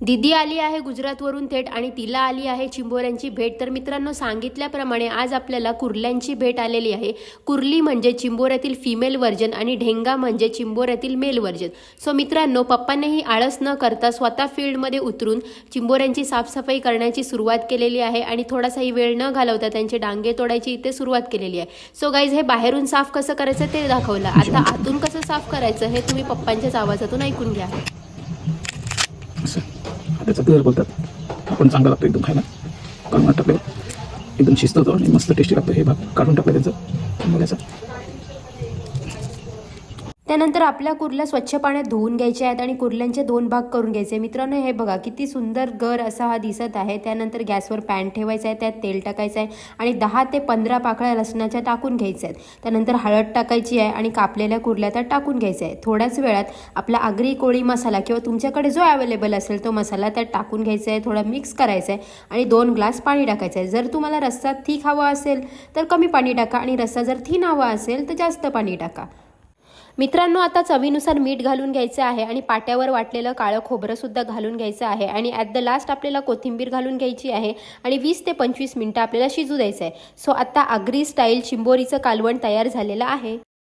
दीदी आली आहे गुजरातवरून थेट आणि तिला आली आहे चिंबोऱ्यांची भेट। तर मित्रांनो, सांगितल्याप्रमाणे आज आपल्याला कुर्ल्यांची भेट आलेली आहे। कुर्ली म्हणजे चिंबोऱ्यातील फिमेल व्हर्जन आणि ढेंगा म्हणजे चिंबोऱ्यातील मेल व्हर्जन। सो मित्रांनो, पप्पांनीही आळस न करता स्वतः फील्डमध्ये उतरून चिंबोऱ्यांची साफसफाई करण्याची सुरुवात केलेली आहे आणि थोडासाही वेळ न घालवता त्यांचे डांगे तोडायची इथे सुरुवात केलेली आहे। सो गाईज, हे बाहेरून साफ कसं करायचं ते दाखवलं, आता आतून कसं साफ करायचं हे तुम्ही पप्पांच्याच आवाजातून ऐकून घ्या। त्याचा कलर बोलतात आपण चांगला लागतो एकदम खायला। काढून टाकल्यावर एकदम शिस्त होतो आणि मस्त टेस्टी लागतो। हे भाग काढून टाकलं त्याचं बघायचं। त्यानंतर आपल्या कुर्ल्या स्वच्छ पाण्यात धुवून घ्यायचे आहेत आणि कुर्ल्यांचे 2 भाग करून घ्यायचे। मित्रांनो, हे बघा किती सुंदर गर असा हा दिसत आहे। त्यानंतर गॅसवर पॅन ठेवायचा आहे, त्यात तेल टाकायचं आहे आणि 10 ते 15 पाकळ्या लसणाच्या टाकून घ्यायच्या आहेत। त्यानंतर हळद टाकायची आहे आणि कापलेल्या कुर्ल्या त्यात टाकून घ्यायच्या आहे। थोड्याच वेळात आपला आगरी कोळी मसाला किंवा तुमच्याकडे जो अवेलेबल असेल तो मसाला त्यात टाकून घ्यायचा आहे, थोडा मिक्स करायचा आहे आणि 2 ग्लास पाणी टाकायचं आहे। जर तुम्हाला रस्सा थिक हवा असेल तर कमी पाणी टाका आणि रस्सा जर थिन हवा असेल तर जास्त पाणी टाका। मित्रांनो, आता चवीनुसार मीठ घालून घ्यायचं आहे आणि पाट्यावर वाटलेलं काळं खोबरं सुद्धा घालून घ्यायचं आहे आणि ॲट द लास्ट आपल्याला कोथिंबीर घालून घ्यायची आहे आणि 20 ते 25 मिनिटं आपल्याला शिजू द्यायचं आहे। सो आता आगरी स्टाईल चिंबोरीचं कालवण तयार झालेलं आहे।